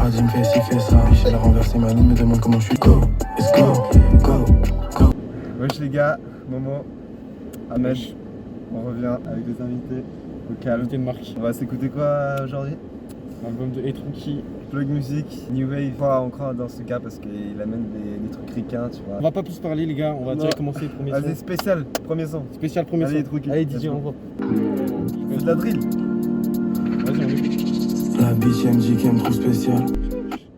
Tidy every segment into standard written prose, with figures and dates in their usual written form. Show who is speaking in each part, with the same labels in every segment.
Speaker 1: a dit me fais ci, fais ça. Michel a renversé ma ligne, me demande comment je suis. Go, let's go, go, go.
Speaker 2: Wesh les gars, Momo, Ahmed, on revient avec des invités au calme.
Speaker 3: Invité de marque.
Speaker 2: On va s'écouter quoi aujourd'hui?
Speaker 3: L'album de Etronki.
Speaker 2: Plug Music, New Wave. On croit dans ce gars parce qu'il amène des trucs ricains, tu vois.
Speaker 3: On va pas plus parler les gars, on va direct commencer le premier son.
Speaker 2: Vas-y, spécial, premier son.
Speaker 3: Spécial premier
Speaker 2: Allez,
Speaker 3: son.
Speaker 2: Etronki.
Speaker 3: Allez DJ, envoie.
Speaker 2: C'est de la drill.
Speaker 3: Vas-y, on écoute.
Speaker 1: La bitch elle me dit qu'elle me trouve spécial.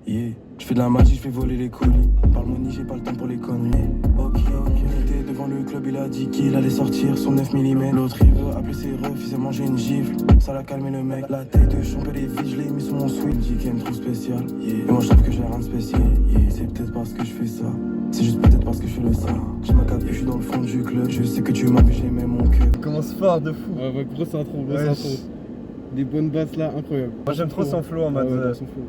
Speaker 1: Yeah. Je fais de la magie, je fais voler les colis. Parle money, j'ai pas le temps pour les conneries. Ok, il était devant le club, il a dit qu'il allait sortir son 9 mm. L'autre il veut appeler ses refs, il s'est mangé une gifle. Ça l'a calmé le mec, la tête de champ et les vies, je l'ai mis sur mon sweat. Il me dit qu'elle me trouve spécial. Yeah. Et moi je trouve que j'ai rien de spécial. Yeah. C'est peut-être parce que je fais ça. C'est juste peut-être parce que je fais le ça. J'ai ma capuche, je suis dans le fond du club. Je sais que tu m'as vu, j'ai même mon cœur.
Speaker 2: Il commence fort de fou.
Speaker 3: Ouais, grosse intro,
Speaker 2: Ouais,
Speaker 3: intro. Des bonnes basses là, incroyable.
Speaker 2: Moi j'aime trop son flow en mode.
Speaker 3: Ouais, son flow.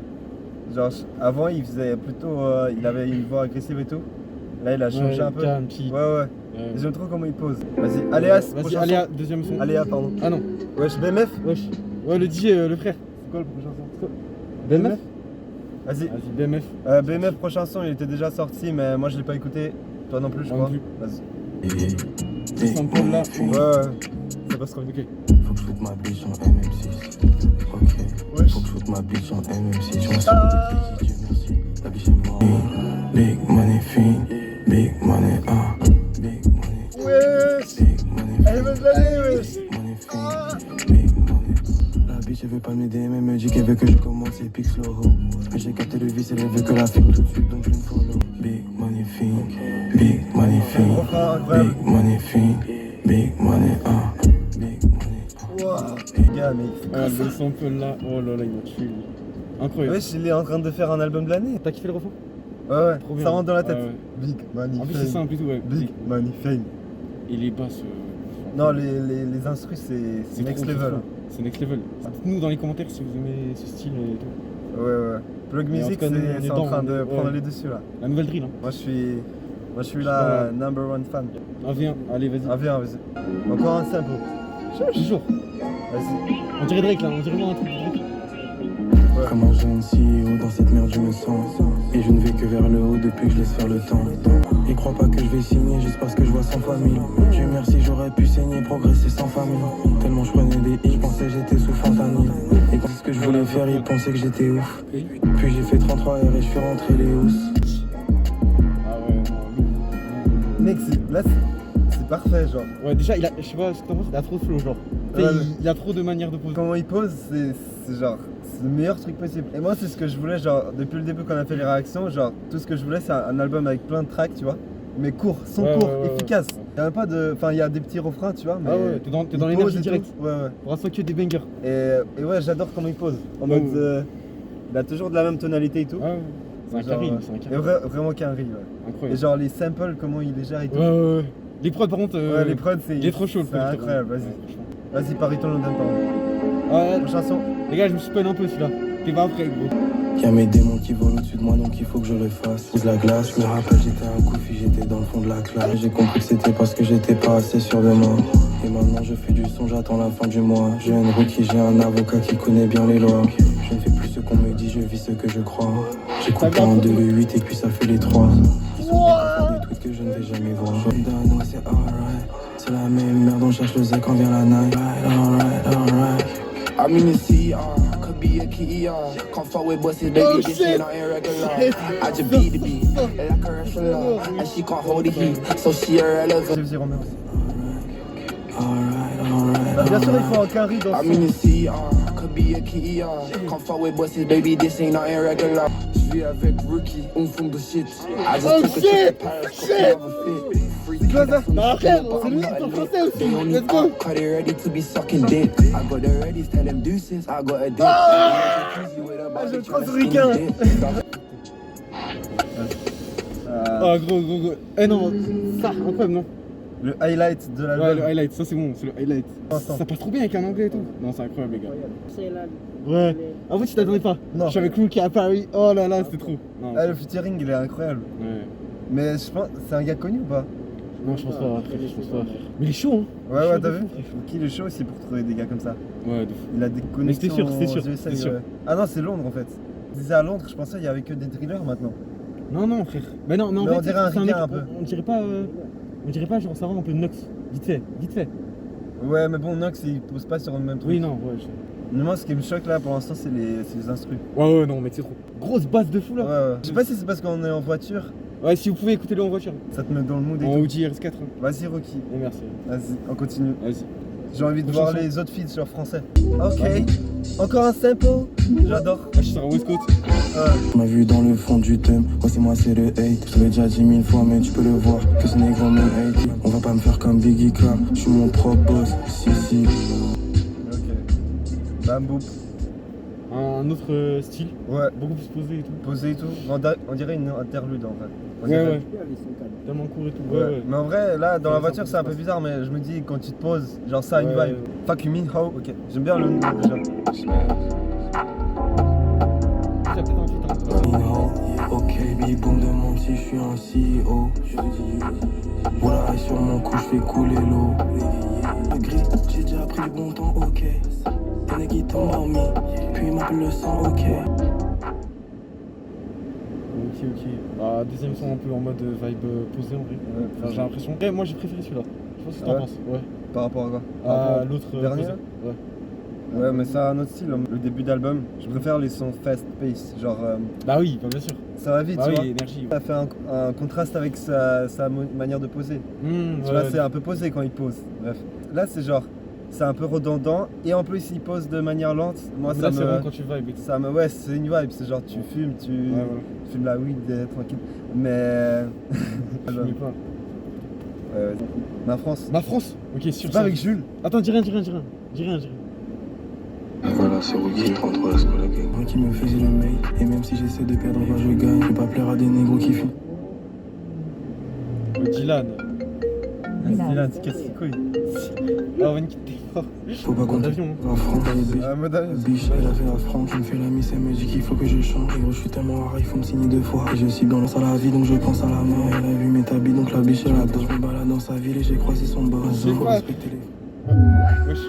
Speaker 2: Genre avant il faisait plutôt. Il avait une voix agressive et tout. Là il a changé un peu.
Speaker 3: Calme, petit.
Speaker 2: Ouais. Et j'aime trop comment il pose. Vas-y, Aléas,
Speaker 3: Vas-y,
Speaker 2: prochain
Speaker 3: Aléa,
Speaker 2: son.
Speaker 3: deuxième son.
Speaker 2: Aléa, pardon.
Speaker 3: Ah non,
Speaker 2: Wesh, BMF.
Speaker 3: wesh. Ouais, le DJ, le frère. C'est quoi le prochain son?
Speaker 2: BMF. Vas-y.
Speaker 3: Vas-y, BMF.
Speaker 2: BMF, prochain son, il était déjà sorti, mais moi je l'ai pas écouté. Toi non plus, je
Speaker 3: Moi non
Speaker 2: crois.
Speaker 3: plus.
Speaker 2: Vas-y.
Speaker 3: C'est son call là.
Speaker 2: Ouais.
Speaker 3: Ça passe trop vite. Ok.
Speaker 1: Faut que je foute ma bitch en MM6. Ok.
Speaker 2: Wesh.
Speaker 1: Faut que je foute ma bitch en MM6. Je m'en sors depuis Dieu merci. La bitch est morte. Big money fiend. Big money, Big money.
Speaker 2: Wesh.
Speaker 1: Big money.
Speaker 2: Elle veut de l'année, wesh.
Speaker 1: Big money fiend. Big money. La bitch elle veut pas m'aider, mais me dit qu'elle veut que je commence et pique slow. Mais j'ai capté le vice, elle veut que la fille tout de suite, donc je me follow. Big money fiend. Big money fiend.
Speaker 2: Refrain incroyable.
Speaker 1: Big money fiend. Big money, Big money.
Speaker 2: Wow. Les gars, mais il fait
Speaker 3: Ah,
Speaker 2: quoi
Speaker 3: le
Speaker 2: ça?
Speaker 3: sample là. Oh là là, il m'a tué lui. Incroyable.
Speaker 2: Wesh, il est en train de faire un album de l'année.
Speaker 3: T'as kiffé le refrain?
Speaker 2: Ouais,
Speaker 3: Trop bien.
Speaker 2: ça rentre dans la tête.
Speaker 3: Ouais,
Speaker 2: Big money
Speaker 3: En plus,
Speaker 2: fame.
Speaker 3: c'est simple et tout, ouais.
Speaker 2: Big money fame.
Speaker 3: Et les basses.
Speaker 2: Non, les instrus, c'est next
Speaker 3: trop,
Speaker 2: level.
Speaker 3: trop. C'est next level. Dites-nous dans les commentaires si vous aimez ce style et tout.
Speaker 2: Ouais. Plug
Speaker 3: Mais en
Speaker 2: Music,
Speaker 3: tout cas, nous, on est
Speaker 2: c'est en
Speaker 3: dedans,
Speaker 2: train de
Speaker 3: ouais.
Speaker 2: prendre les dessus là.
Speaker 3: La nouvelle drill, hein.
Speaker 2: Moi, je suis là, number one fan.
Speaker 3: Ah, viens, allez, vas-y.
Speaker 2: Ah, viens, vas-y. Encore un sample.
Speaker 3: Toujours.
Speaker 2: Vas-y.
Speaker 3: On dirait Drake là, on dirait vraiment un truc de Drake.
Speaker 1: Comme un jeune CEO dans cette merde je me sens. Et je ne vais que vers le haut depuis que je laisse faire le temps. Et crois pas que je vais signer juste parce que je vois sans famille. Dieu merci j'aurais pu saigner, progresser sans famille. Tellement je prenais des hits, je pensais que j'étais sous fentanyl. Et quand c'est ce que je voulais faire, ils pensaient que j'étais ouf. Puis j'ai fait 33 R et je suis rentré les housses.
Speaker 3: Ah ouais, non,
Speaker 2: Mec, là, c'est parfait, genre.
Speaker 3: Ouais, déjà, je sais pas ce que t'en penses, il a trop de flow, genre. Tu sais,
Speaker 2: Ouais,
Speaker 3: il a trop de manières de poser.
Speaker 2: Comment il pose, c'est genre. C'est le meilleur truc possible. Et moi, c'est ce que je voulais, genre, depuis le début, quand on a fait les réactions, genre, tout ce que je voulais, c'est un album avec plein de tracks, tu vois. Mais court, son
Speaker 3: Ouais,
Speaker 2: court,
Speaker 3: ouais,
Speaker 2: efficace. Il y a même pas de. Enfin, il y a des petits refrains, tu vois. Mais
Speaker 3: Ah ouais, t'es dans
Speaker 2: il pose
Speaker 3: l'énergie
Speaker 2: et
Speaker 3: directe.
Speaker 2: tout. Ouais.
Speaker 3: Pour l'instant, que des bangers.
Speaker 2: Et ouais, j'adore comment il pose. En
Speaker 3: Ouais,
Speaker 2: mode.
Speaker 3: ouais.
Speaker 2: Il a toujours de la même tonalité et tout.
Speaker 3: Ah ouais, c'est un
Speaker 2: Genre,
Speaker 3: carré,
Speaker 2: ouais.
Speaker 3: c'est un
Speaker 2: Et
Speaker 3: carré.
Speaker 2: vraiment qu'un riz, ouais. Et
Speaker 3: Incroyable.
Speaker 2: genre, les samples, comment il les gère et tout.
Speaker 3: Ouais. Les prods, par contre.
Speaker 2: Ouais, les prods, c'est.
Speaker 3: Il est trop chaud le
Speaker 2: C'est
Speaker 3: prod.
Speaker 2: incroyable, vas-y.
Speaker 3: Ouais, franchement.
Speaker 2: Vas-y, Paris-Ton London, pardon.
Speaker 3: Ouais,
Speaker 2: Prochain son.
Speaker 3: les gars, je me spoil un peu celui-là. T'es pas après, gros.
Speaker 1: Y'a mes démons qui volent au-dessus de moi donc il faut que je le fasse. Pose la glace, je me rappelle j'étais un goofy, j'étais dans le fond de la classe. J'ai compris que c'était parce que j'étais pas assez sûr de moi. Et maintenant je fais du son, j'attends la fin du mois. J'ai une rookie, j'ai un avocat qui connaît bien les lois. Je ne fais plus ce qu'on me dit, je vis ce que je crois. J'ai coupé en 2 le 8 et puis ça fait les 3. Ils sont là pour faire des tweets que je ne vais jamais voir. Je me donne, ouais c'est alright. C'est la même merde, on cherche le Z quand vient la night. Alright. I'm in the CR, could be a key, Come forward, bust it, baby, this shit not irregular. I just beat the beat, like a wrestler, and she can't hold the heat, so she irrelevant.
Speaker 2: J'ai Romain aussi.
Speaker 1: Alright.
Speaker 2: Bah, bien sûr, il faut un carry dans
Speaker 1: I'm in the CR, could be a key, Come forward, bust it, baby, this ain't not irregular. Je vis avec Rookie, on fume de shit. I just took a trip to Paris, cause I have a fit.
Speaker 2: C'est quoi ça?
Speaker 3: Bah après, c'est lui, c'est en français aussi. Let's go.
Speaker 1: Cut it ready to be sucking dick. I got the ready, tell them deuces. I got a dick.
Speaker 2: je crois ce ricain.
Speaker 3: Ah, gros. Eh non, ça, incroyable, non?
Speaker 2: Le highlight de
Speaker 3: Ouais,
Speaker 2: l'album.
Speaker 3: le highlight, ça c'est bon, c'est le highlight.
Speaker 2: Instant.
Speaker 3: Ça passe trop bien avec un anglais et tout. Non, c'est incroyable, les gars.
Speaker 4: C'est là.
Speaker 3: Ouais. En fait, tu t'attendais pas.
Speaker 2: Non.
Speaker 3: Je suis avec Rookie à Paris. Oh là là, c'était trop. Non,
Speaker 2: Ah, le featuring, il est incroyable.
Speaker 3: ouais.
Speaker 2: Mais je pense, c'est un gars connu ou pas?
Speaker 3: Non, je pense pas, frère, je pense pas. Mais il est chaud, hein.
Speaker 2: Ouais,
Speaker 3: Chaud
Speaker 2: t'as
Speaker 3: de
Speaker 2: vu?
Speaker 3: fou, frère.
Speaker 2: Qui il est chaud aussi pour trouver des gars comme ça.
Speaker 3: Ouais, de fou.
Speaker 2: Il a des
Speaker 3: Mais c'était
Speaker 2: connexions
Speaker 3: sûr, c'était sûr,
Speaker 2: aux USA,
Speaker 3: c'était sûr.
Speaker 2: ouais. Ah non, c'est Londres en fait. Je disais à Londres, je pensais qu'il y avait que des drillers maintenant.
Speaker 3: Non, non, frère. Mais non, mais en
Speaker 2: Mais
Speaker 3: fait,
Speaker 2: on dirait un
Speaker 3: c'est
Speaker 2: ricain
Speaker 3: mec-
Speaker 2: un peu.
Speaker 3: On dirait pas, genre, ça va un peu Nox. Vite fait, vite fait.
Speaker 2: Ouais, mais bon, Nox, il pose pas sur le même truc.
Speaker 3: Oui, non, ouais.
Speaker 2: Mais moi, ce qui me choque là pour l'instant, c'est les instrus.
Speaker 3: Ouais, non, mais c'est trop. Grosse base de fou
Speaker 2: Ouais,
Speaker 3: là.
Speaker 2: ouais. Je sais pas si c'est parce qu'on est en voiture,
Speaker 3: Ouais, si vous pouvez écouter-le en voiture.
Speaker 2: ça te met dans le mood et
Speaker 3: En
Speaker 2: tout.
Speaker 3: Audi RS4. Hein.
Speaker 2: Vas-y, Rocky.
Speaker 3: Et merci.
Speaker 2: Vas-y, on continue.
Speaker 3: Vas-y.
Speaker 2: J'ai envie de
Speaker 3: Une
Speaker 2: voir
Speaker 3: chanson.
Speaker 2: les autres feats sur français. Ok. Encore un sample. J'adore.
Speaker 3: Ah, je suis sur un West Coast.
Speaker 1: Tu m'as vu dans le fond du thème, voici moi c'est le hate. Je te l'ai déjà dit 1000 fois mais tu peux le voir que ce négro me hate. On va pas me faire comme Biggie car je suis mon propre boss. Si.
Speaker 2: Ok. Bam boum.
Speaker 3: Un autre style.
Speaker 2: Ouais.
Speaker 3: Beaucoup plus posé et tout.
Speaker 2: Posé et tout. On dirait une interlude en fait. On
Speaker 3: Ouais,
Speaker 2: dirait-
Speaker 3: ouais. Tellement court et tout.
Speaker 2: Ouais.
Speaker 3: Ouais, ouais.
Speaker 2: Mais en vrai, là, dans
Speaker 3: Ça,
Speaker 2: la
Speaker 3: ça,
Speaker 2: voiture,
Speaker 3: ça
Speaker 2: c'est un peu
Speaker 3: passe.
Speaker 2: bizarre, mais je me dis, quand tu te poses, genre ça a une
Speaker 3: Ouais.
Speaker 2: vibe. Fuck you mean how? Ok. J'aime bien le nom déjà.
Speaker 3: J'ai peut-être un feat, hein.
Speaker 1: Ok, big boom demande si je suis un CEO. Voilà, et sur mon cou, je fais couler l'eau. Le gris, j'ai déjà pris du bon temps, ok. T'en as qui tombent en mi, puis il m'appelle le sang, ok.
Speaker 3: Ok. Bah, deuxième son un peu en mode vibe posé en vrai. Enfin, j'ai l'impression. Ouais, moi j'ai préféré celui-là. Je pense que t'en
Speaker 2: Ouais.
Speaker 3: penses. Ouais.
Speaker 2: Par rapport à quoi? Par rapport
Speaker 3: À
Speaker 2: au
Speaker 3: l'autre
Speaker 2: dernier,
Speaker 3: posé.
Speaker 2: là
Speaker 3: Ouais.
Speaker 2: Ouais, mais c'est un autre style. Le début d'album, je préfère les sons fast pace. Genre,
Speaker 3: Bah oui, bah bien sûr.
Speaker 2: ça va vite,
Speaker 3: Bah
Speaker 2: tu
Speaker 3: oui,
Speaker 2: vois.
Speaker 3: énergie.
Speaker 2: Ça fait un contraste avec sa manière de poser. Tu vois, c'est un peu posé quand il pose. Bref. Là, c'est genre, c'est un peu redondant. Et en plus, il pose de manière lente. Moi,
Speaker 3: là,
Speaker 2: ça
Speaker 3: c'est vraiment
Speaker 2: me.
Speaker 3: quand tu vibes et tout.
Speaker 2: Ça me. Ouais, c'est une vibe. C'est genre, tu fumes, tu
Speaker 3: Ouais, voilà.
Speaker 2: fumes la weed tranquille. Mais.
Speaker 3: Je
Speaker 2: Ouais,
Speaker 3: mets pas.
Speaker 2: ouais. Ma France.
Speaker 3: Ma France. Ok, sûr.
Speaker 2: C'est pas avec Jules.
Speaker 3: Attends, dis rien. Dis rien.
Speaker 1: Voilà, c'est Rocky, 33 Moi qui me faisait le mail, et même si j'essaie de perdre, bah je gagne. Je vais pas plaire à des négros qui font.
Speaker 3: Dylan.
Speaker 2: Dylan, tu casses les couilles.
Speaker 3: Ah, Van Kid, t'es fort.
Speaker 1: Faut pas compter.
Speaker 3: D'avion.
Speaker 1: En France, les
Speaker 2: Ah, mode avion.
Speaker 1: biche, elle a fait la franc, qui me fait la mise, elle me dit qu'il faut que je change. Et gros, je suis tellement rare, il faut me signer 2 fois. Et je suis dans à la vie, donc je pense à la mort. Elle a vu mes tabis, donc la biche elle adore. Je me balade dans sa ville et j'ai croisé son boss.
Speaker 3: Je sais
Speaker 1: Faut
Speaker 3: pas.
Speaker 1: respecter les.
Speaker 3: Wesh.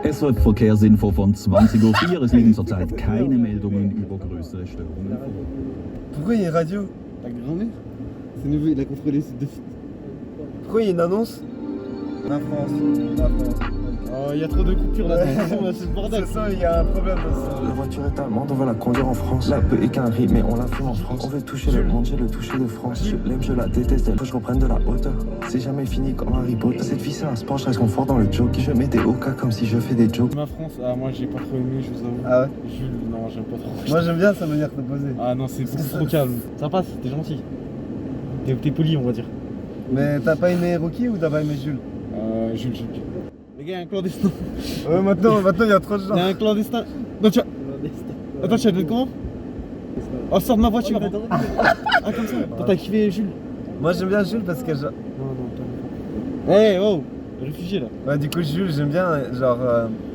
Speaker 4: Es folgt Verkehrsinfo von 20:04 Uhr. Es liegen zurzeit keine Meldungen über größere Störungen vor.
Speaker 2: Pourquoi il y a une radio?
Speaker 3: Ta grand-mère. C'est nouveau, il a contrôlé ses deux.
Speaker 2: Pourquoi il y a une annonce? La France.
Speaker 3: Oh, il y a trop de coupures là. C'est le bordel.
Speaker 2: C'est ça, il y a un problème dans
Speaker 1: La voiture est allemande, on va la conduire en France. La peu est qu'un riz, mais on la fait en France. On veut toucher le monde, j'ai le toucher de France. Je l'aime, je la déteste, elle faut que je reprenne de la hauteur. C'est jamais fini comme Harry Potter. Cette vie c'est un sport, je reste confort dans le joke. Je mets des hauts cas comme si je fais des jokes.
Speaker 3: Ma France, ah, moi j'ai pas trop aimé, je vous avoue.
Speaker 2: Ah ouais?
Speaker 3: Jules, non, j'aime pas trop.
Speaker 2: Moi j'aime bien sa manière de poser.
Speaker 3: Ah non, c'est beaucoup trop calme. Ça passe, t'es gentil. T'es poli, on va dire.
Speaker 2: Mais t'as pas aimé Rocky ou t'as pas aimé Jules?
Speaker 3: Jules. Les gars, il y a un clandestin.
Speaker 2: Ouais, maintenant il y a trop de
Speaker 3: Il
Speaker 2: gens.
Speaker 3: y a un clandestin. Non, tu as. Attends, tu as donné comment? Oh, sors de ma voiture. Ah, comme ça. Toi, t'as kiffé Jules?
Speaker 2: Moi j'aime bien Jules parce que
Speaker 3: Non, t'as. Hey, oh! Réfugié là.
Speaker 2: ouais, du coup Jules j'aime bien, genre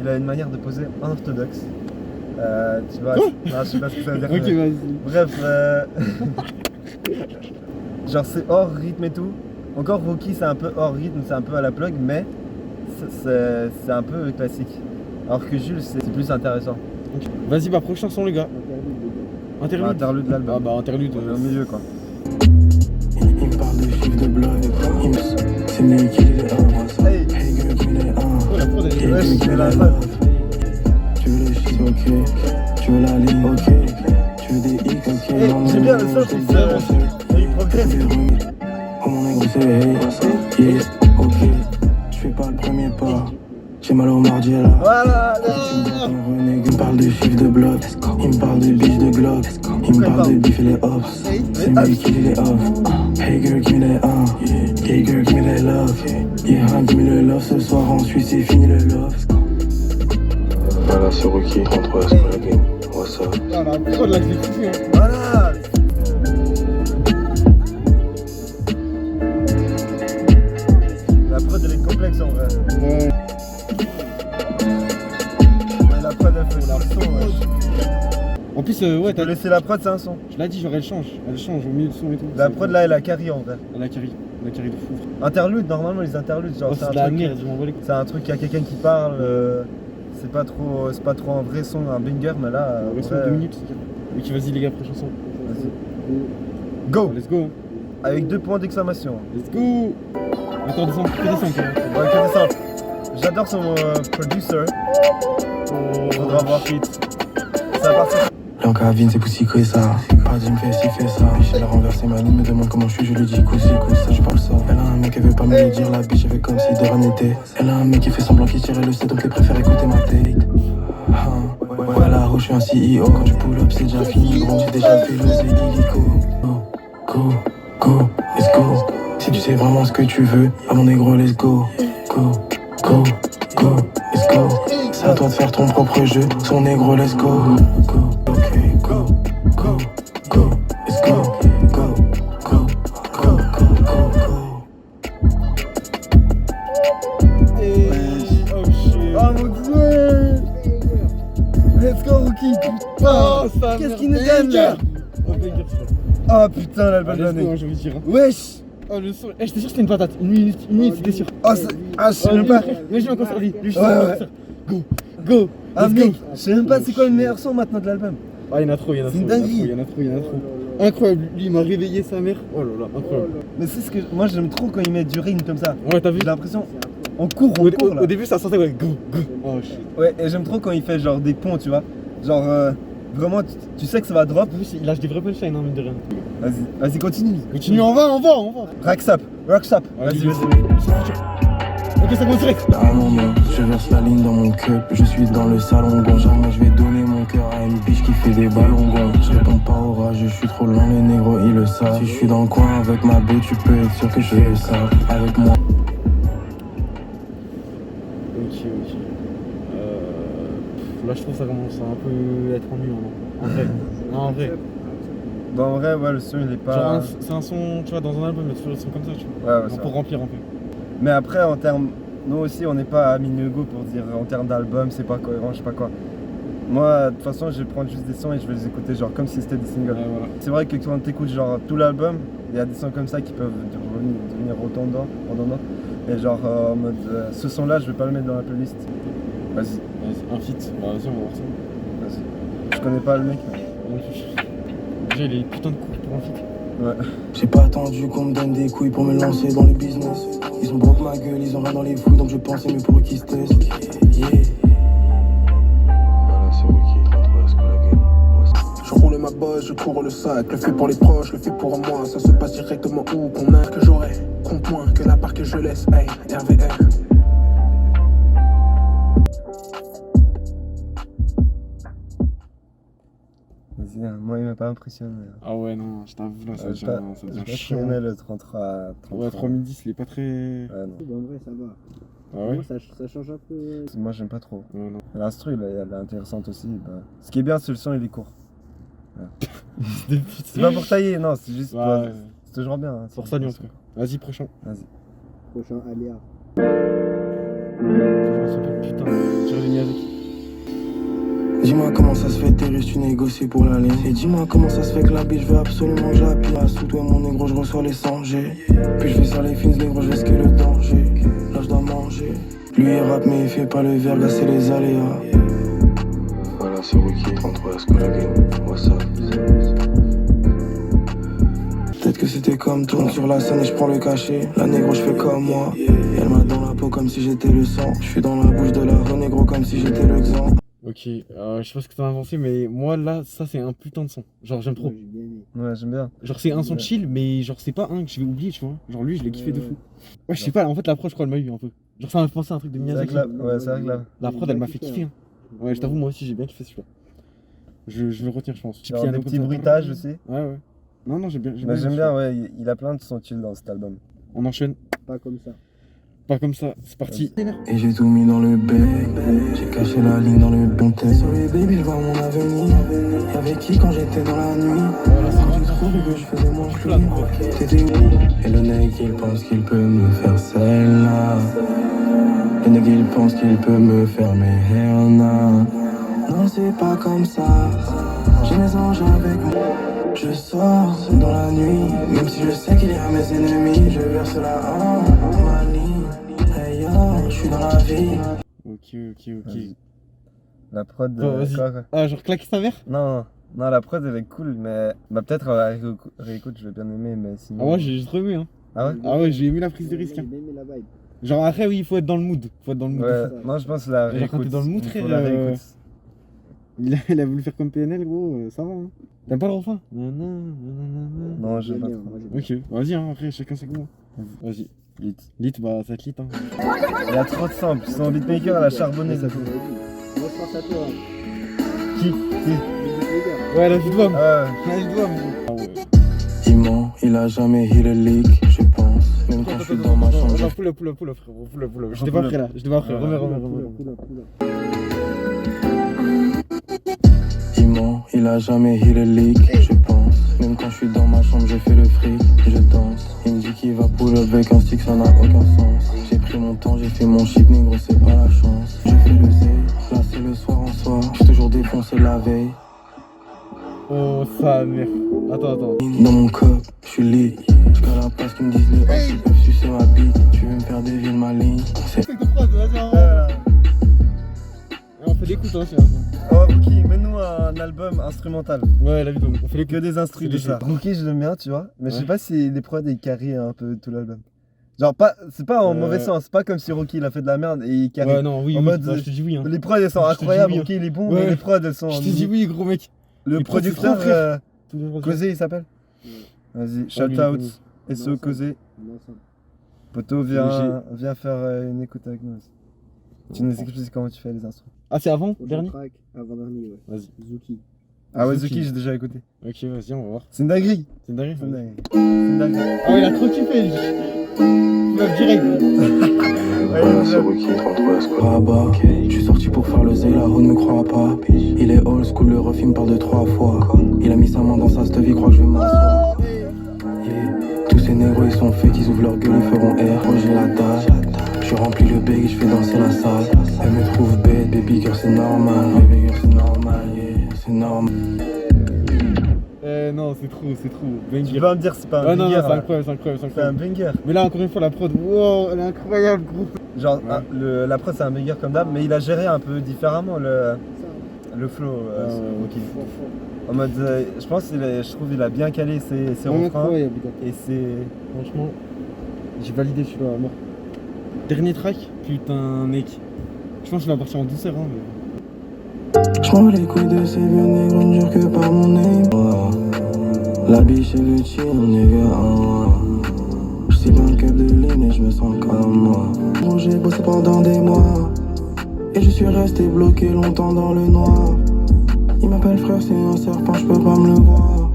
Speaker 2: il a une manière de poser orthodoxe. Tu vois, non, je sais pas ce que ça veut dire.
Speaker 3: Ok,
Speaker 2: mais-
Speaker 3: vas-y.
Speaker 2: Bref, genre c'est hors rythme et tout. Encore Rocky c'est un peu hors rythme, c'est un peu à la plug, mais c'est un peu classique. Alors que Jules c'est plus intéressant.
Speaker 3: Ok. Vas-y, bah, prochain son, les gars. Interlude.
Speaker 2: Interlude de l'album.
Speaker 3: Ah, bah, interlude.
Speaker 2: Au milieu quoi.
Speaker 1: Il me parle de chiffres de bloc. C'est lui qui est un.
Speaker 2: Hey.
Speaker 1: Hey girl, give me that
Speaker 3: Oh, la prod, elle est.
Speaker 2: Ouais,
Speaker 1: give
Speaker 2: c'est
Speaker 1: me
Speaker 2: la
Speaker 1: that
Speaker 2: prod.
Speaker 1: love. Tu veux le shit, ok. Tu veux la ligne, ok. Tu veux des hits, ok.
Speaker 2: Hey,
Speaker 1: Non,
Speaker 2: j'aime
Speaker 1: non,
Speaker 2: bien
Speaker 1: non,
Speaker 2: le son
Speaker 1: je
Speaker 2: qui
Speaker 1: te
Speaker 2: se-
Speaker 1: dis,
Speaker 2: il progresse.
Speaker 1: Oh mon nègre c'est hey, yeah, ok. Je fais pas le premier pas. J'ai mal au mardi là.
Speaker 2: Voilà.
Speaker 1: Il me parle de chiffres de bloc. Il me parle de biches de glock. Il me parle de bif et les hops. C'est lui qui les off. Hey girl, give me that Hey girl, give me that love. Yeah, give me le love. Ce soir en Suisse, c'est fini le love. Voilà, c'est Rocky, 33, c'est pas la game. What's up?
Speaker 3: Ah, la prod, là, je l'ai kiffé. Hein.
Speaker 2: Voilà. La prod elle est complexe en vrai.
Speaker 3: Ouais.
Speaker 2: Mais la prod elle fait le son. Ouais.
Speaker 3: En plus, ouais,
Speaker 2: Tu peux
Speaker 3: t'as.
Speaker 2: laisser la prod, c'est un son.
Speaker 3: Je l'ai dit, genre, elle change au milieu du son et tout.
Speaker 2: La prod là elle a carry en vrai.
Speaker 3: Elle a carry de fou.
Speaker 2: Interlude, normalement les interludes, genre
Speaker 3: Oh,
Speaker 2: c'est
Speaker 3: c'est
Speaker 2: un
Speaker 3: de la
Speaker 2: truc.
Speaker 3: merde, je m'en bats les couilles.
Speaker 2: C'est un truc, il y a quelqu'un qui parle. c'est pas trop un vrai son, un banger, mais là.
Speaker 3: On reste 2 minutes. Ok, vas-y les gars, prochaine chanson.
Speaker 2: Vas-y. Go!
Speaker 3: Let's go.
Speaker 2: Avec 2 points d'exclamation.
Speaker 3: Let's go. Encore descendre, que descendre.
Speaker 2: Ouais, que descendre. J'adore son producer. Faudra voir. Ça va partir.
Speaker 1: L'encavine, c'est poussi que ça. Pardi me fait ci, fait ça. Elle a renversé ma ligne, me demande comment je suis, je lui dis coup ça. Je parle ça. Elle a un mec, elle veut pas me le dire, la biche, elle fait comme si de rien n'était. Elle a un mec qui fait semblant qu'il tirait le C, donc elle préfère écouter ma take. Ouais, là-haut, je suis un CEO. Quand tu pull up, c'est déjà fini, gros. J'ai déjà fait l'oser illico. Go, let's go. Si tu sais vraiment ce que tu veux, à mon négro, let's go. Go, let's go. C'est à toi de faire ton propre jeu, son négro, let's go. Ok, go, let's go. Go.
Speaker 3: Oh shit.
Speaker 2: Oh mon dieu! Let's go, Rookie!
Speaker 3: Oh, ça
Speaker 2: Qu'est-ce qu'il nous donne là?
Speaker 3: Oh, banger,
Speaker 2: Oh putain, l'album de
Speaker 3: let's go,
Speaker 2: l'année.
Speaker 3: j'ai envie de dire. Hein.
Speaker 2: Wesh!
Speaker 3: Oh, le son. Eh, j'étais sûr que c'était une patate. Une minute, c'était sûr.
Speaker 2: Oh, je sais même pas.
Speaker 3: Mais je vais encore sur lui. Lui, je sais
Speaker 2: Ouais,
Speaker 3: pas
Speaker 2: ouais.
Speaker 3: encore sur. Go.
Speaker 2: Ah
Speaker 3: Let's
Speaker 2: mec,
Speaker 3: go.
Speaker 2: je sais même pas c'est quoi le meilleur son maintenant de l'album.
Speaker 3: Ah, il y en a trop,
Speaker 2: C'est une dinguerie.
Speaker 3: Il y en a trop. Incroyable, lui il m'a réveillé sa mère. Oh là là, incroyable.
Speaker 2: Mais c'est ce que moi j'aime trop quand il met du rythme comme ça.
Speaker 3: Ouais, t'as vu?
Speaker 2: J'ai l'impression on court là.
Speaker 3: Au début ça sentait ouais, go. Oh shit.
Speaker 2: Ouais, et j'aime trop quand il fait genre des ponts, tu vois. Genre vraiment tu sais que ça va drop.
Speaker 3: En plus, il lâche des vrais punchlines, hein, mine de rien.
Speaker 2: Vas-y continue.
Speaker 3: Continue, on va.
Speaker 2: Rocksap. Vas-y.
Speaker 3: Ok, ça commence direct.
Speaker 1: Ah non, je verse la ligne dans mon cup. Je suis dans le salon gond. Jamais je vais donner mon cœur à une biche qui fait des ballons gonds. Je réponds pas au rage, je suis trop loin, les négros ils le savent. Si je suis dans le coin avec ma beuh, tu peux être sûr que je fais ça avec moi.
Speaker 3: Ok. Là, je trouve ça commence à un peu être ennuyant. En vrai. Non, en vrai.
Speaker 2: Bon en vrai ouais le son il est pas.
Speaker 3: Genre, c'est un son, tu vois, dans un album, il y a toujours des sons comme ça, tu vois.
Speaker 2: Ouais,
Speaker 3: Genre, pour remplir un peu.
Speaker 2: Mais après en termes. Nous aussi on n'est pas à Minugo pour dire en termes d'album c'est pas cohérent, je sais pas quoi. Moi de toute façon je vais prendre juste des sons et je vais les écouter genre comme si c'était des singles.
Speaker 3: Ouais, voilà.
Speaker 2: C'est vrai que quand t'écoutes genre tout l'album, il y a des sons comme ça qui peuvent devenir redondants. Et genre en mode ce son là je vais pas le mettre dans la playlist. Vas-y,
Speaker 3: Ouais, un feat. Bah, vas-y, on va voir ça.
Speaker 2: vas-y. Je connais pas le mec.
Speaker 3: Déjà, il est putain de court pour un feat.
Speaker 2: Ouais.
Speaker 1: J'ai pas attendu qu'on me donne des couilles pour me lancer dans le business. Ils ont broke ma gueule, ils ont rien dans les fouilles, donc je pensais mieux pour eux qu'ils se testent. Yeah. Voilà, c'est Rookie, 33 Escalagan.
Speaker 5: Je roule ma bosse, je cours le sac, le fait pour les proches, le fait pour moi, ça se passe directement où qu'on a que j'aurai, compte moins que la part que je laisse, hey, RVR.
Speaker 2: Vas-y, moi il m'a pas impressionné.
Speaker 3: Ah ouais, non, je t'avoue, là, ça devient
Speaker 2: J'ai pas
Speaker 3: chiant.
Speaker 2: aimé le 33.
Speaker 3: Ouais, 3010, il est pas très.
Speaker 2: Ouais, non.
Speaker 6: En vrai, ça va.
Speaker 3: Ah ouais?
Speaker 6: Moi, ça change un peu.
Speaker 2: Moi j'aime pas trop.
Speaker 3: Ouais, non.
Speaker 2: L'instru là, elle est intéressante aussi. Bah. Ce qui est bien c'est le son il est court. C'est pas pour tailler, non, c'est juste
Speaker 3: Ouais,
Speaker 2: c'est toujours bien. Hein,
Speaker 3: pour ça, lui, en tout cas. Vas-y, prochain.
Speaker 2: Vas-y.
Speaker 6: Prochain Aléa.
Speaker 3: Je s'appelle putain, j'ai réuni avec.
Speaker 1: Dis-moi comment ça se fait, t'es riche, tu négocies pour la ligne. Et dis-moi comment ça se fait que la biche veut absolument que je la pille. Sous toi mon négro, je reçois les 100 G. Puis je vais sur les fins, négro, je risque le danger. Là je dois manger. Lui il rappe mais il fait pas le verga, c'est les aléas. Voilà, c'est Rookie, 33 Escalagan. What's up? Peut-être que c'était comme toi. Sur la scène et je prends le cachet. La négro, je fais comme moi. Elle m'a dans la peau comme si j'étais le sang. Je suis dans la bouche de la renégro comme si j'étais le xan.
Speaker 3: Ok, je sais pas ce que t'en as avancé, mais moi là, ça c'est un putain de son. Genre, j'aime trop.
Speaker 6: J'ai bien aimé.
Speaker 2: Ouais, j'aime bien.
Speaker 3: Genre, c'est un son chill, mais genre, c'est pas un que je vais oublier, tu vois. Genre, lui, je l'ai kiffé de fou. Ouais, je sais pas, en fait, l'approche, je crois, elle m'a eu un peu. Genre, ça m'a fait penser à un truc de
Speaker 2: C'est vrai
Speaker 3: Miyazaki.
Speaker 2: que là, ouais, c'est vrai que là.
Speaker 3: La prod, elle m'a fait kiffer. Hein. Ouais, je t'avoue, moi aussi, j'ai bien kiffé celui-là. Je vais le retenir, je pense. Petit
Speaker 2: Genre
Speaker 3: piano
Speaker 2: des
Speaker 3: comme
Speaker 2: petits
Speaker 3: ça.
Speaker 2: bruitages aussi.
Speaker 3: Ouais. Non, j'ai bien.
Speaker 2: Mais j'aime bien, ouais, il a plein de sons chill dans cet album.
Speaker 3: On enchaîne.
Speaker 6: Pas comme ça.
Speaker 3: Pas comme ça, c'est parti.
Speaker 1: Et j'ai tout mis dans le bec. J'ai caché la ligne dans le bon texte. Sorry baby, je vois mon avenir. Y'avait qui quand j'étais dans la nuit? Quand j'ai trop vu que je faisais mon clean. T'étais où? Et le nègre il pense qu'il peut me faire celle-là. Le nègre il pense qu'il peut me faire mais hell nah. Non c'est pas comme ça. J'ai mes anges avec moi. Je sors dans la nuit. Même si je sais qu'il y a mes ennemis. Je verse la haine dans ma ligne. Hey yo, je suis dans la vie.
Speaker 3: Ok.
Speaker 2: Vas-y. La prod,
Speaker 3: Vas-y.
Speaker 2: quoi.
Speaker 3: Ah, genre claquer sa mère?
Speaker 2: Non, non, la prod elle est cool, mais bah, peut-être réécoute, je vais bien aimer, mais sinon.
Speaker 3: Ah, moi j'ai trop aimé, hein.
Speaker 2: Ah ouais?
Speaker 3: Ah ouais, j'ai aimé la prise de risque. Hein.
Speaker 6: J'ai aimé la vibe.
Speaker 3: Genre après, oui, il faut être dans le mood. Faut être dans le mood.
Speaker 2: Ouais, non, je pense la
Speaker 3: Genre, quand
Speaker 2: réécoute.
Speaker 3: t'es dans le mood,
Speaker 2: il faut
Speaker 3: frère,
Speaker 2: la réécoute.
Speaker 3: Il a voulu faire comme PNL, gros, ça va. Hein. T'aimes pas le refrain?
Speaker 2: Non, j'aime
Speaker 6: J'aime
Speaker 2: pas
Speaker 6: bien,
Speaker 2: trop.
Speaker 6: moi, j'aime bien.
Speaker 3: Ok, vas-y, hein, après, chacun ses goûts. Vas-y.
Speaker 2: Lit.
Speaker 3: Lit, bah ça va être lit. Hein.
Speaker 2: Il y a trop de samples, son beatmaker elle a charbonné ça.
Speaker 6: Moi, je pense à toi.
Speaker 2: Qui?
Speaker 3: Ouais, là, je dois.
Speaker 2: Ah
Speaker 3: Là, je dois. Ah ouais.
Speaker 1: Il ment, il a jamais hit le leak, je pense. Même quand je suis dans ma chambre,
Speaker 3: Attends, pull up, frérot, pull up. Je t'ai pas prêt là, remets.
Speaker 1: il ment, il a jamais hit le leak, je pense. Même quand je suis dans ma chambre, je fais le fric, je danse. Il me dit qu'il va pull up avec un stick, ça n'a aucun sens. J'ai pris mon temps, j'ai fait mon shit, négro, c'est pas la chance. Je fais le zé, là c'est le soir en soir. J'ai toujours défoncé la veille.
Speaker 3: Oh, sa mère. Attends.
Speaker 1: Dans mon cup, je suis lit. Jusqu'à la place qui me disent les X, ils peuvent sucer ma bite. Tu veux me faire dévier de ma ligne? C'est
Speaker 3: On fait des coups, hein,
Speaker 2: Oh, Rookie, mets-nous un album instrumental.
Speaker 3: Ouais, la vidéo, on fait les
Speaker 2: Que des instrus de
Speaker 3: des
Speaker 2: ça. Rookie, je l'aime bien, tu vois. Mais je sais
Speaker 3: Ouais.
Speaker 2: pas si les prods ils carry un peu tout l'album. Genre, pas, c'est pas en mauvais sens, c'est pas comme si Rookie il a fait de la merde et il carry.
Speaker 3: Ouais, non, oui,
Speaker 2: En
Speaker 3: oui,
Speaker 2: mode,
Speaker 3: bah, je te dis oui. Hein.
Speaker 2: Les prods elles sont
Speaker 3: Je te dis
Speaker 2: incroyables,
Speaker 3: oui,
Speaker 2: Rookie il est bon,
Speaker 3: Ouais.
Speaker 2: mais les prods elles sont.
Speaker 3: Je te dis oui, gros mec.
Speaker 2: Le
Speaker 3: Les prods, c'est
Speaker 2: producteur,
Speaker 3: trop, frère.
Speaker 2: Causé il s'appelle. Vas-y, shout
Speaker 3: lui,
Speaker 2: out,
Speaker 6: lui.
Speaker 2: SO
Speaker 6: Non,
Speaker 2: Causé.
Speaker 6: Non, ça.
Speaker 2: Poto, viens faire une écoute avec nous aussi. Tu nous expliques comment tu fais les instruments.
Speaker 3: Ah, c'est avant,
Speaker 6: Prochain
Speaker 3: dernier?
Speaker 6: track, avant-dernier, ouais.
Speaker 3: Vas-y.
Speaker 6: Zuki.
Speaker 2: Ah ouais,
Speaker 3: Zuki.
Speaker 2: Zuki, j'ai déjà écouté.
Speaker 3: Ok, vas-y, on va voir.
Speaker 2: C'est une dinguerie.
Speaker 3: C'est une dinguerie.
Speaker 2: C'est une dinguerie. C'est une dinguerie.
Speaker 3: Ah, il a trop kiffé, lui. Meuf direct.
Speaker 1: Voilà, c'est Rookie, 33 squad. Rabat, je suis sorti pour faire le zé, la roue ne me croit pas. Il est old school, le ref il me parle de 3 fois. Il a mis sa main dans sa stuff, il croit que je vais m'asseoir. Yeah. Tous ces négros ils sont faits, qu'ils ouvrent leur gueule, ils feront R. Moi j'ai la dalle. Je remplis le bec et je fais danser la salle. Elle me trouve bête, baby girl c'est normal. Baby girl c'est normal, yeah, c'est normal.
Speaker 3: Non, c'est trop.
Speaker 2: Tu
Speaker 3: Banger.
Speaker 2: vas me dire c'est pas un
Speaker 3: Ah non,
Speaker 2: banger.
Speaker 3: c'est
Speaker 2: là.
Speaker 3: incroyable.
Speaker 2: C'est un banger.
Speaker 3: Mais là, encore une fois, la prod, wow, elle est incroyable, gros.
Speaker 2: Genre,
Speaker 3: Ouais.
Speaker 2: la prod c'est un banger comme d'hab, mais il a géré un peu différemment le flow. Rookie. En mode, je pense je trouve il a bien calé ses refrains.
Speaker 3: Incroyable, gars.
Speaker 2: Et c'est.
Speaker 3: Franchement, j'ai validé celui-là à mort. Dernier track, putain, mec. Je pense qu'il va partir en douceur, hein. Mais...
Speaker 1: Je m'en bats les couilles de ces vieux négros, ne jure que par mon nez. La biche elle veut chier, nigga. Je suis dans le cup de ligne et je me sens comme moi. Bon, j'ai bossé pendant des mois. Et je suis resté bloqué longtemps dans le noir. Il m'appelle frère, c'est un serpent, je peux pas me le voir.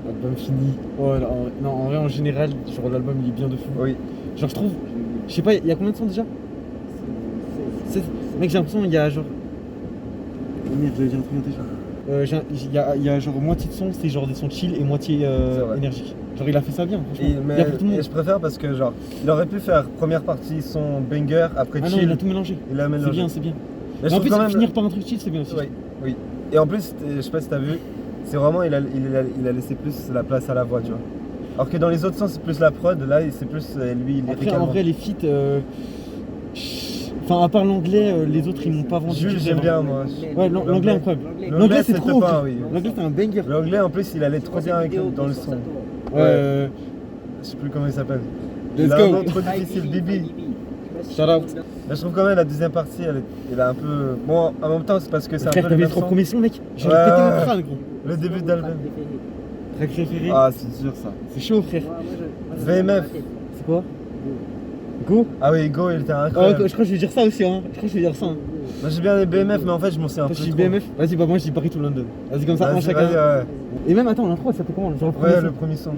Speaker 3: Album fini. Oh, là, non, en vrai, en général, genre l'album il est bien de fou.
Speaker 2: Oui.
Speaker 3: Genre, je trouve, je sais pas, il y a combien de sons déjà? Mec, j'ai l'impression qu'il y a genre. Oh merde, j'avais dit un truc déjà. Il y a genre moitié de sons, c'est genre des sons chill et moitié
Speaker 2: C'est vrai.
Speaker 3: énergique. Genre, il a fait ça bien, franchement.
Speaker 2: Et,
Speaker 3: Il y a pour tout le monde.
Speaker 2: et je préfère parce que genre, il aurait pu faire première partie son banger, après
Speaker 3: Ah non,
Speaker 2: chill,
Speaker 3: il a tout mélangé.
Speaker 2: il a
Speaker 3: C'est
Speaker 2: mélangé.
Speaker 3: bien, c'est bien.
Speaker 2: Mais
Speaker 3: Mais
Speaker 2: je
Speaker 3: en
Speaker 2: trouve
Speaker 3: plus,
Speaker 2: quand même.
Speaker 3: finir par un truc chill, c'est bien aussi.
Speaker 2: Oui, oui. Et en plus, je sais pas si t'as vu, c'est vraiment, il a laissé plus la place à la voix, tu vois. Alors que dans les autres sens, c'est plus la prod, là, c'est plus lui, il est
Speaker 3: Après, en vrai, les feats. Enfin, à part l'anglais, les autres ils m'ont pas vendu.
Speaker 2: Jules,
Speaker 3: du
Speaker 2: j'aime
Speaker 3: rêve,
Speaker 2: bien,
Speaker 3: hein.
Speaker 2: moi.
Speaker 3: Ouais, l'anglais incroyable. L'anglais c'est trop.
Speaker 2: pas,
Speaker 3: frère.
Speaker 2: oui.
Speaker 3: L'anglais c'est un banger.
Speaker 2: L'anglais, en plus, il allait trop bien dans le son.
Speaker 3: Ouais.
Speaker 2: Je sais plus comment il s'appelle.
Speaker 3: Let's
Speaker 2: Il a
Speaker 3: go.
Speaker 2: un nom trop difficile, Bibi.
Speaker 3: Shout out.
Speaker 2: Mais je trouve quand même la deuxième partie, elle a un peu. Bon, en même temps, c'est parce que c'est un
Speaker 3: Frère,
Speaker 2: peu
Speaker 3: t'as
Speaker 2: le
Speaker 3: vu les
Speaker 2: même
Speaker 3: 3
Speaker 2: son.
Speaker 3: premiers sons, mec. J'ai
Speaker 2: Ouais,
Speaker 3: pété
Speaker 2: ouais.
Speaker 3: mon crâne, gros.
Speaker 2: Le début d'album.
Speaker 3: Track préféré.
Speaker 2: Ah, c'est dur ça.
Speaker 3: C'est chaud, frère.
Speaker 2: VMF.
Speaker 3: C'est quoi? Go.
Speaker 2: Ah oui, Go, il était
Speaker 3: Ah,
Speaker 2: incroyable.
Speaker 3: je crois que je vais dire ça aussi, hein. Je crois que je vais dire ça. Hein.
Speaker 2: Moi j'ai bien les BMF, mais en fait, je m'en sais un
Speaker 3: Toi,
Speaker 2: peu.
Speaker 3: je dis
Speaker 2: trop.
Speaker 3: BMF. Vas-y, bah moi je dis Paris to London. Vas-y, comme ça, un
Speaker 2: Vas-y,
Speaker 3: chacun.
Speaker 2: vas-y, ouais.
Speaker 3: Et même, attends, l'intro, ça fait comment? Genre,
Speaker 2: Ouais,
Speaker 3: son.
Speaker 2: le premier son.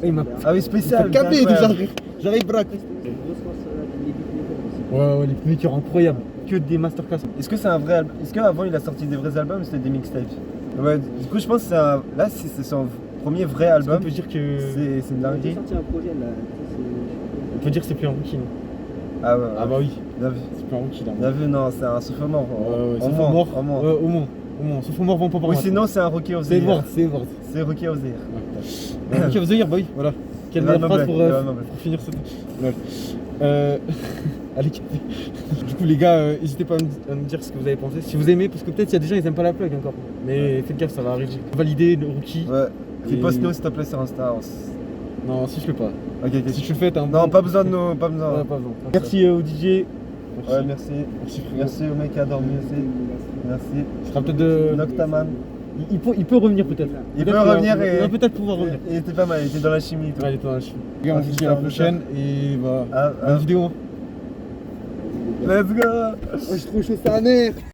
Speaker 3: Il m'a
Speaker 2: Ah oui, spécial.
Speaker 3: capé
Speaker 2: incroyable.
Speaker 3: déjà, frère. J'arrive, braque. Ouais, les premiers incroyables. Que des masterclass.
Speaker 2: Est-ce que c'est un vrai album? Est-ce qu'avant il a sorti des vrais albums ou c'était des mixtapes? Ouais, du coup, je pense que là, si c'est son premier vrai
Speaker 3: On
Speaker 2: album,
Speaker 3: peut dire que.
Speaker 2: c'est une
Speaker 6: J'ai
Speaker 2: dinguerie.
Speaker 6: sorti un projet là.
Speaker 3: On peut dire que c'est plus un rookie, non?
Speaker 2: Ah ouais,
Speaker 3: Ah bah oui,
Speaker 2: bien vu.
Speaker 3: c'est plus un rookie là.
Speaker 2: Bien vu, non, c'est un souffle mort.
Speaker 3: Ouais,
Speaker 2: Au
Speaker 3: sauf
Speaker 2: moins,
Speaker 3: au mort.
Speaker 2: au moins.
Speaker 3: Ouais, au moins. Sauf au mort, vont pas par
Speaker 2: Ou
Speaker 3: moi.
Speaker 2: sinon, c'est un Rookie of the
Speaker 3: C'est
Speaker 2: Year.
Speaker 3: mort, c'est mort.
Speaker 2: C'est Rookie of the Year.
Speaker 3: Rookie of the Year, bah oui, voilà. Quelle
Speaker 2: Evan
Speaker 3: meilleure phrase
Speaker 2: Mobley, Evan Mobley.
Speaker 3: pour finir cette. Lol. Allez, du coup, les gars, n'hésitez pas à me dire ce que vous avez pensé. Si vous aimez, parce que peut-être il y a des gens ils aiment pas la plug encore. Mais faites gaffe, ça va arriver. Valider le rookie.
Speaker 2: Ouais.
Speaker 3: Et-
Speaker 2: Poste-nous s'il te plaît sur Insta.
Speaker 3: Non, si je le fais pas.
Speaker 2: Ok, ok.
Speaker 3: Si je le fais, t'as un
Speaker 2: Non,
Speaker 3: bon-
Speaker 2: pas besoin de nous, pas besoin.
Speaker 3: Ouais, pas besoin. Merci au DJ.
Speaker 2: Ouais,
Speaker 3: Merci.
Speaker 2: merci.
Speaker 3: Merci, frérot.
Speaker 2: Merci au mec qui a dormi aussi. Merci.
Speaker 3: Ce sera peut-être de.
Speaker 2: Noctaman.
Speaker 3: Il peut revenir peut-être.
Speaker 2: Il
Speaker 3: Peut-être
Speaker 2: peut
Speaker 3: qu'il va-
Speaker 2: revenir
Speaker 3: Il
Speaker 2: et-
Speaker 3: va peut-être pouvoir revenir.
Speaker 2: Il était pas mal, il était dans la chimie. et tout.
Speaker 3: Ouais, il était dans la chimie. Les gars, on vous dit à la prochaine et voilà.
Speaker 2: Ah,
Speaker 3: Bonne vidéo.
Speaker 2: Let's go.
Speaker 3: Oh, je suis trop chaud, c'est un air.